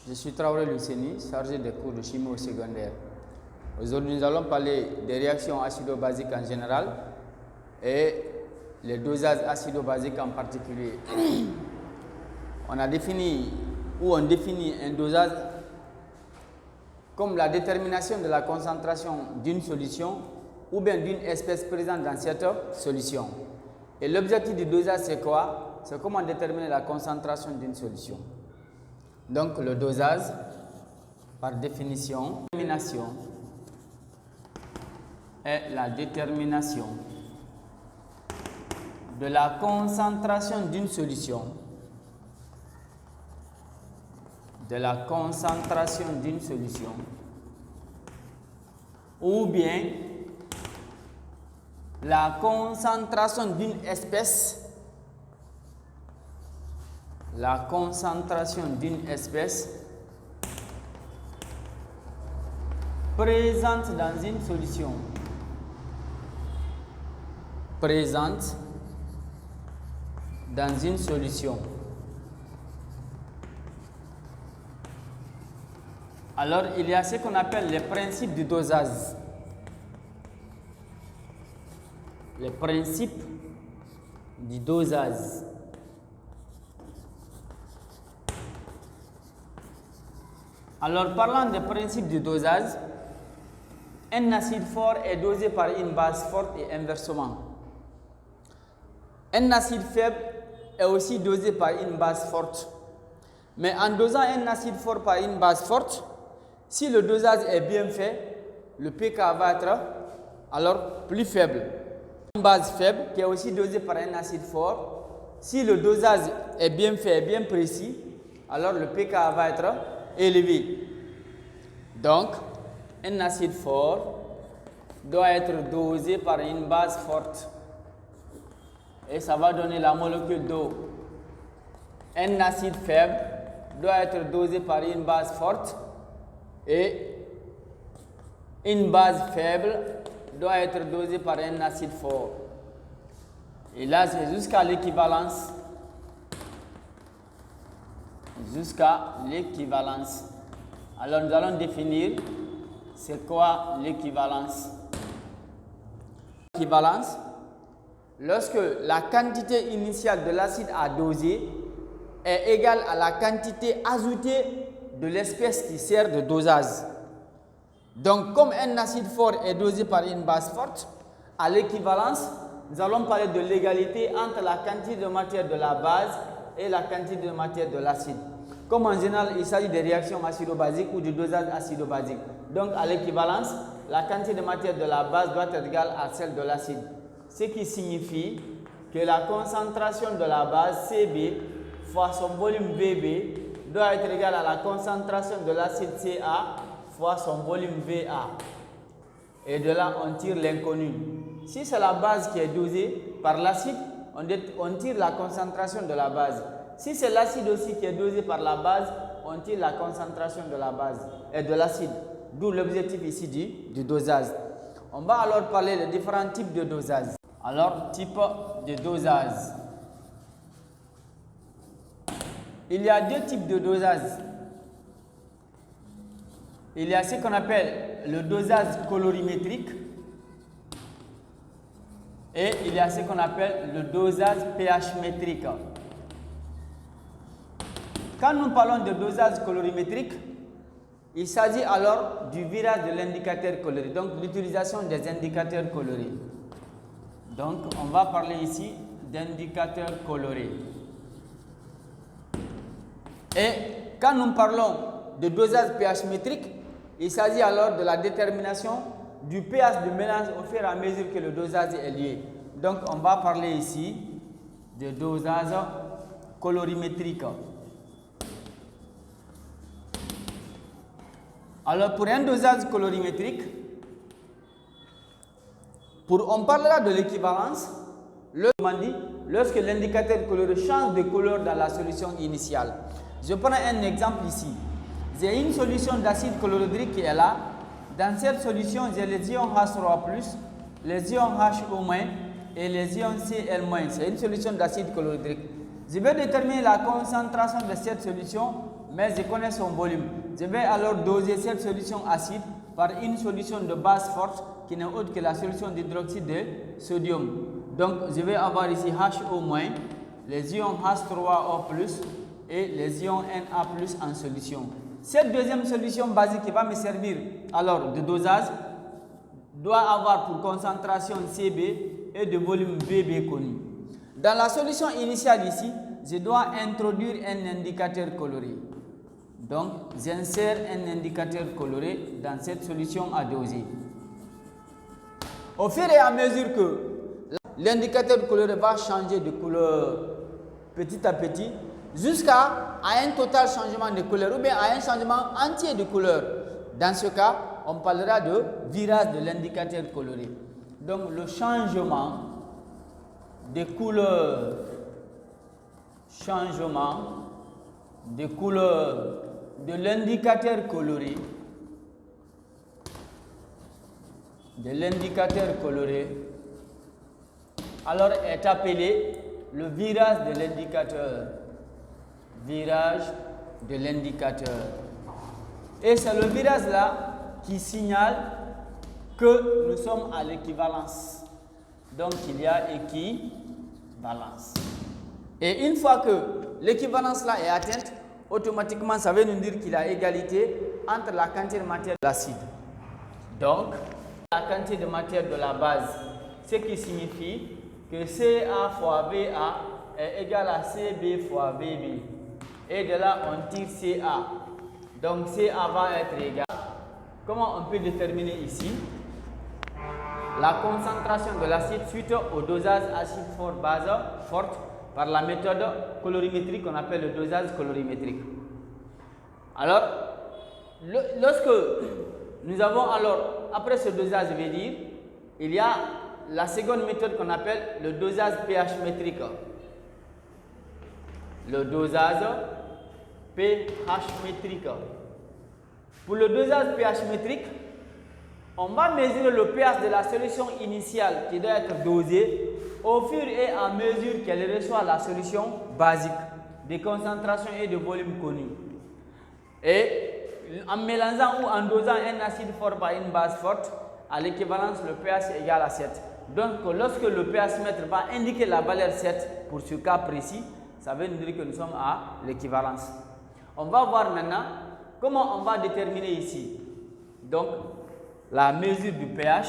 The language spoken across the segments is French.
Je suis Traoré Luceni, chargé des cours de chimie au secondaire. Aujourd'hui, nous allons parler des réactions acido-basiques en général et les dosages acido-basiques en particulier. On définit un dosage comme la détermination de la concentration d'une solution ou bien d'une espèce présente dans cette solution. Et l'objectif du dosage, c'est quoi? C'est comment déterminer la concentration d'une solution. Donc, le dosage, par définition, est la détermination de la concentration d'une solution. Ou bien la concentration d'une espèce. Présente dans une solution. Alors, il y a ce qu'on appelle les principes du dosage. Les principes du dosage. Alors, parlant des principes du dosage, un acide fort est dosé par une base forte et inversement. Un acide faible est aussi dosé par une base forte. Mais en dosant un acide fort par une base forte, si le dosage est bien fait, le pK va être alors plus faible. Une base faible qui est aussi dosée par un acide fort, si le dosage est bien fait et bien précis, alors le pK va être élevé. Donc, un acide fort doit être dosé par une base forte. Et ça va donner la molécule d'eau. Un acide faible doit être dosé par une base forte. Et une base faible doit être dosée par un acide fort. Et là, c'est jusqu'à l'équivalence. Alors, nous allons définir c'est quoi l'équivalence. L'équivalence, lorsque la quantité initiale de l'acide à doser est égale à la quantité ajoutée de l'espèce qui sert de dosage. Donc, comme un acide fort est dosé par une base forte, à l'équivalence, nous allons parler de l'égalité entre la quantité de matière de la base et la quantité de matière de l'acide. Comme en général, il s'agit des réactions acido-basiques ou du dosage acido-basique. Donc, à l'équivalence, la quantité de matière de la base doit être égale à celle de l'acide. Ce qui signifie que la concentration de la base Cb fois son volume Vb doit être égale à la concentration de l'acide Ca fois son volume Va. Et de là, on tire l'inconnu. Si c'est la base qui est dosée par l'acide, on tire la concentration de la base. Si c'est l'acide aussi qui est dosé par la base, on tire la concentration de la base et de l'acide. D'où l'objectif ici du dosage. On va alors parler des différents types de dosage. Alors, type de dosage. Il y a deux types de dosage. Il y a ce qu'on appelle le dosage colorimétrique et il y a ce qu'on appelle le dosage pH métrique. Quand nous parlons de dosage colorimétrique, il s'agit alors du virage de l'indicateur coloré, donc l'utilisation des indicateurs colorés. Donc, on va parler ici d'indicateurs colorés. Et quand nous parlons de dosage pH métrique, il s'agit alors de la détermination du pH du mélange au fur et à mesure que le dosage est lié. Donc, on va parler ici de dosage colorimétrique. Alors, pour un dosage colorimétrique, on parlera de l'équivalence lorsque l'indicateur coloré change de couleur dans la solution initiale. Je prends un exemple ici. J'ai une solution d'acide chlorhydrique qui est là. Dans cette solution, j'ai les ions H3+, les ions HO- et les ions Cl-. C'est une solution d'acide chlorhydrique. Je vais déterminer la concentration de cette solution mais je connais son volume. Je vais alors doser cette solution acide par une solution de base forte qui n'est autre que la solution d'hydroxyde de sodium. Donc, je vais avoir ici HO-, les ions H3O+, et les ions Na+, en solution. Cette deuxième solution basique qui va me servir alors de dosage doit avoir pour concentration CB et de volume VB connu. Dans la solution initiale ici, je dois introduire un indicateur coloré. Donc, j'insère un indicateur coloré dans cette solution à doser. Au fur et à mesure que l'indicateur coloré va changer de couleur petit à petit, jusqu'à un total changement de couleur ou bien à un changement entier de couleur. Dans ce cas, on parlera de virage de l'indicateur coloré. Donc, le changement de couleur, de l'indicateur coloré, alors est appelé le virage de l'indicateur. Virage de l'indicateur. Et c'est le virage là qui signale que nous sommes à l'équivalence. Donc il y a équivalence. Et une fois que l'équivalence là est atteinte, automatiquement ça veut nous dire qu'il y a égalité entre la quantité de matière de l'acide. Donc la quantité de matière de la base, ce qui signifie que CA fois VA est égal à CB fois VB. Et de là, on tire CA. Donc, CA va être égal. Comment on peut déterminer ici la concentration de l'acide suite au dosage acide fort base forte par la méthode colorimétrique qu'on appelle le dosage colorimétrique. Alors, lorsque nous avons alors, après ce dosage, je vais dire, il y a la seconde méthode qu'on appelle le dosage pH métrique. Le dosage pH métrique. Pour le dosage pH métrique, on va mesurer le pH de la solution initiale qui doit être dosée au fur et à mesure qu'elle reçoit la solution basique de concentration et de volume connu. Et en mélangeant ou en dosant un acide fort par une base forte, à l'équivalence, le pH est égal à 7. Donc, lorsque le pH mètre va indiquer la valeur 7 pour ce cas précis, ça veut dire que nous sommes à l'équivalence. On va voir maintenant comment on va déterminer ici. Donc, la mesure du pH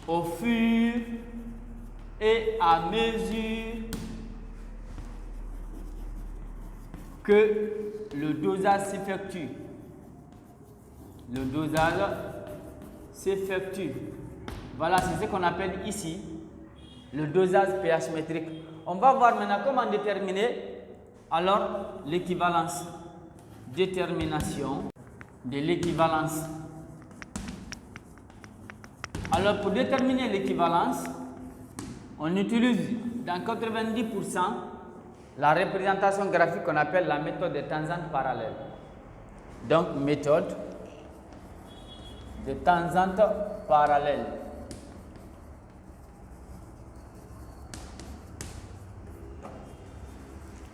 au fur et à mesure que le dosage s'effectue. Le dosage s'effectue. Voilà, c'est ce qu'on appelle ici le dosage pH métrique. On va voir maintenant comment déterminer alors l'équivalence. Détermination de l'équivalence. Alors pour déterminer l'équivalence, on utilise dans 90% la représentation graphique qu'on appelle la méthode de tangente parallèle. Donc méthode de tangente parallèle.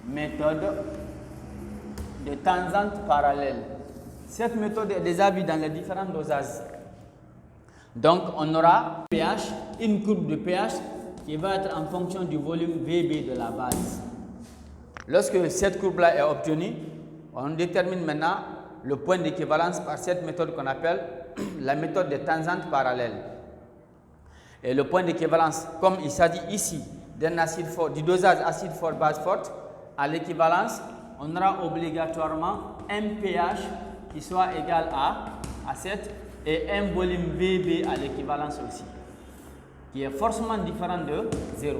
Méthode de tangente parallèle. Cette méthode est déjà vue dans les différents dosages. Donc, on aura pH, une courbe de pH qui va être en fonction du volume VB de la base. Lorsque cette courbe-là est obtenue, on détermine maintenant le point d'équivalence par cette méthode qu'on appelle la méthode de tangente parallèle. Et le point d'équivalence, comme il s'agit ici d'un acide fort, du dosage acide fort base forte, à l'équivalence, on aura obligatoirement un pH qui soit égal à 7 et un volume VB à l'équivalence aussi, qui est forcément différent de 0.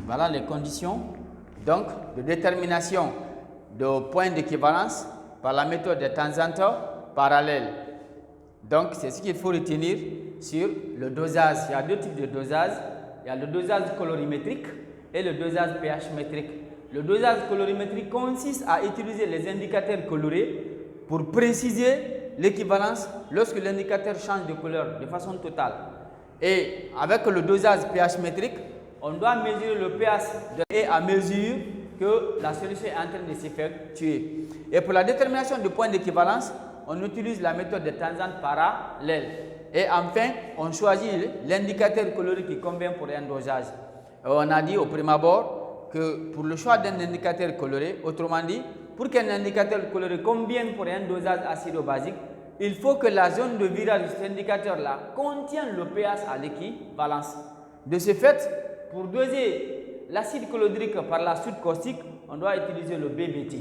Voilà les conditions donc de détermination de point d'équivalence par la méthode de tangente parallèle. Donc, c'est ce qu'il faut retenir sur le dosage. Il y a deux types de dosage. Il y a le dosage colorimétrique et le dosage pH métrique. Le dosage colorimétrique consiste à utiliser les indicateurs colorés pour préciser l'équivalence lorsque l'indicateur change de couleur de façon totale. Et avec le dosage pH métrique, on doit mesurer le pH et à mesure que la solution est en train de s'effectuer. Et pour la détermination du point d'équivalence, on utilise la méthode de tangente parallèle. Et enfin, on choisit l'indicateur coloré qui convient pour un dosage. On a dit au prime abord que pour le choix d'un indicateur coloré, autrement dit, pour qu'un indicateur coloré convienne pour un dosage acido-basique, il faut que la zone de virage de cet indicateur-là contienne le pH à l'équivalence. De ce fait, pour doser l'acide chlorhydrique par la soude caustique, on doit utiliser le BBT.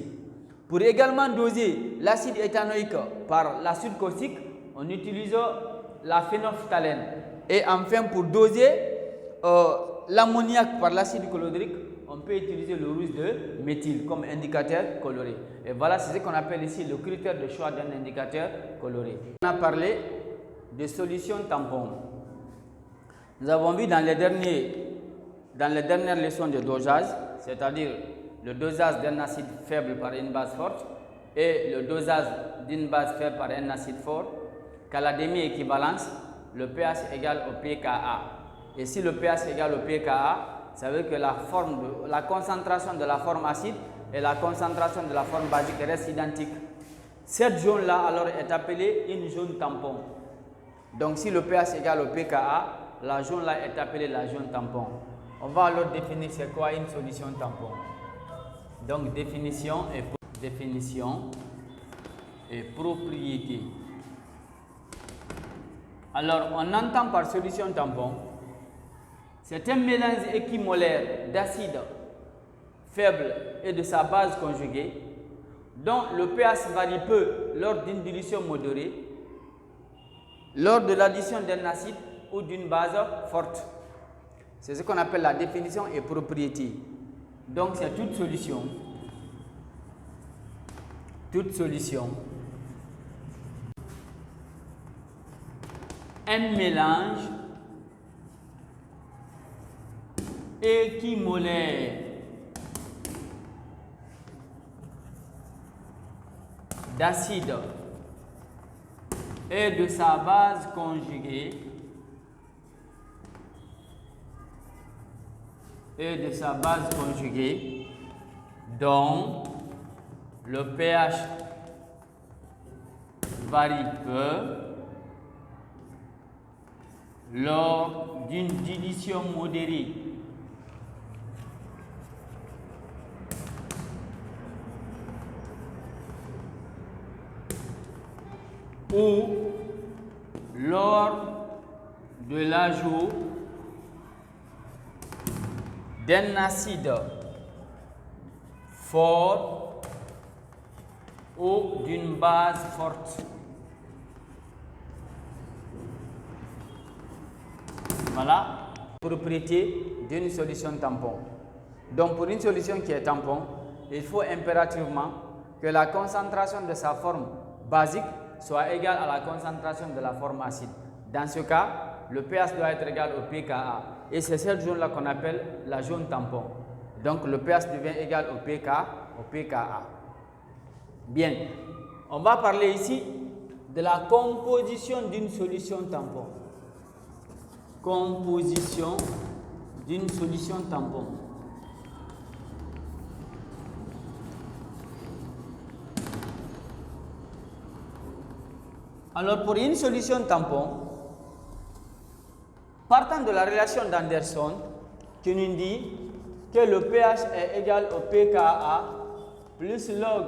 Pour également doser l'acide éthanoïque par la soude caustique, on utilise la phénolphtalène. Et enfin, pour doser l'ammoniac par l'acide chlorhydrique, on peut utiliser le rouge de méthyle comme indicateur coloré. Et voilà, c'est ce qu'on appelle ici le critère de choix d'un indicateur coloré. On a parlé de solutions tampons. Nous avons vu dans les dernières leçons de dosage, c'est-à-dire le dosage d'un acide faible par une base forte et le dosage d'une base faible par un acide fort, qu'à la demi-équivalence, le pH égale au pKa. Et si le pH égale au pKa, ça veut dire que la concentration de la forme acide et la concentration de la forme basique restent identiques. Cette zone-là alors est appelée une zone tampon. Donc si le pH égale au pKa, la zone-là est appelée la zone tampon. On va alors définir c'est quoi une solution tampon. Donc définition et propriété. Alors on entend par solution tampon, c'est un mélange équimolaire d'acide faible et de sa base conjuguée dont le pH varie peu lors d'une dilution modérée, lors de l'addition d'un acide ou d'une base forte. C'est ce qu'on appelle la définition et propriété. Donc c'est toute solution un mélange équimolaire d'acide et de sa base conjuguée dont le pH varie peu lors d'une dilution modérée. Ou lors de l'ajout d'un acide fort ou d'une base forte. Voilà, propriété d'une solution tampon. Donc pour une solution qui est tampon, il faut impérativement que la concentration de sa forme basique soit égale à la concentration de la forme acide. Dans ce cas, le pH doit être égal au pKa. Et c'est cette zone-là qu'on appelle la zone tampon. Donc le pH devient égal au pKa. Bien, on va parler ici de la composition d'une solution tampon. Composition d'une solution tampon. Alors pour une solution tampon, partant de la relation d'Anderson qui nous dit que le pH est égal au pKa plus log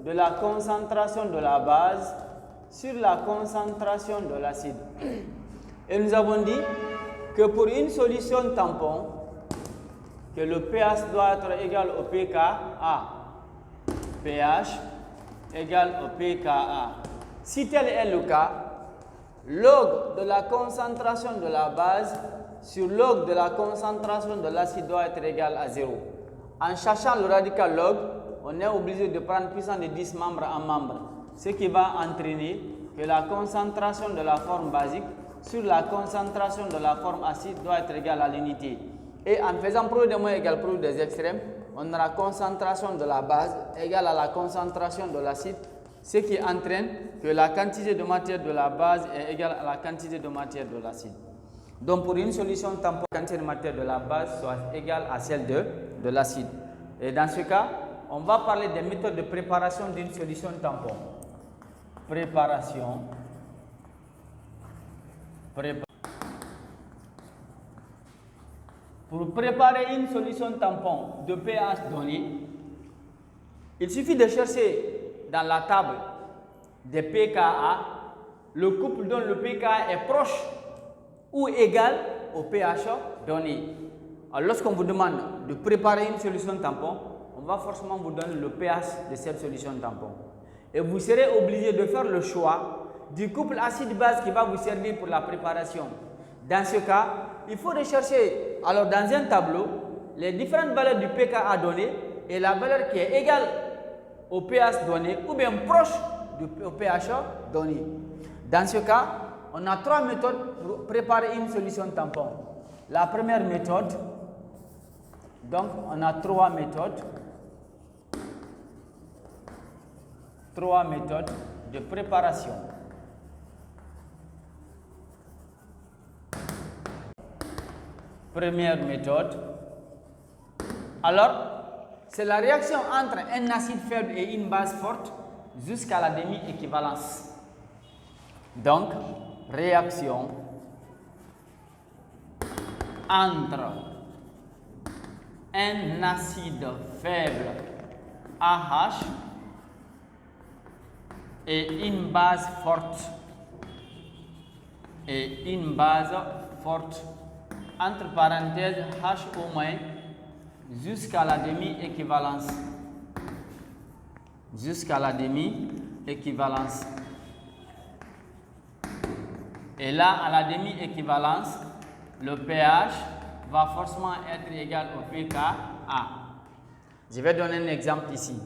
de la concentration de la base sur la concentration de l'acide. Et nous avons dit que pour une solution tampon, que le pH doit être égal au pKa. pH égal au pKa. Si tel est le cas, log de la concentration de la base sur log de la concentration de l'acide doit être égal à 0. En cherchant le radical log, on est obligé de prendre puissance de 10 membres en membre, ce qui va entraîner que la concentration de la forme basique sur la concentration de la forme acide doit être égale à l'unité. Et en faisant produit des moins égal produit des extrêmes, on aura concentration de la base égale à la concentration de l'acide, ce qui entraîne que la quantité de matière de la base est égale à la quantité de matière de l'acide. Donc pour une solution tampon, la quantité de matière de la base soit égale à celle de l'acide. Et dans ce cas, on va parler des méthodes de préparation d'une solution tampon. Préparation. Pour préparer une solution tampon de pH donné, il suffit de chercher dans la table des pKa le couple dont le pKa est proche ou égal au pH donné. Alors lorsqu'on vous demande de préparer une solution tampon, on va forcément vous donner le pH de cette solution tampon. Et vous serez obligé de faire le choix du couple acide-base qui va vous servir pour la préparation. Dans ce cas, il faut rechercher alors dans un tableau les différentes valeurs du pKa donné et la valeur qui est égale au pH donné ou bien proche du pH donné. Dans ce cas, on a trois méthodes pour préparer une solution tampon. La première méthode, donc on a trois méthodes de préparation. Première méthode. Alors, c'est la réaction entre un acide faible et une base forte jusqu'à la demi-équivalence. Donc, réaction entre un acide faible AH et une base forte entre parenthèses H au moins jusqu'à la demi-équivalence. Et là, à la demi-équivalence, le pH va forcément être égal au pKa. Je vais donner un exemple ici.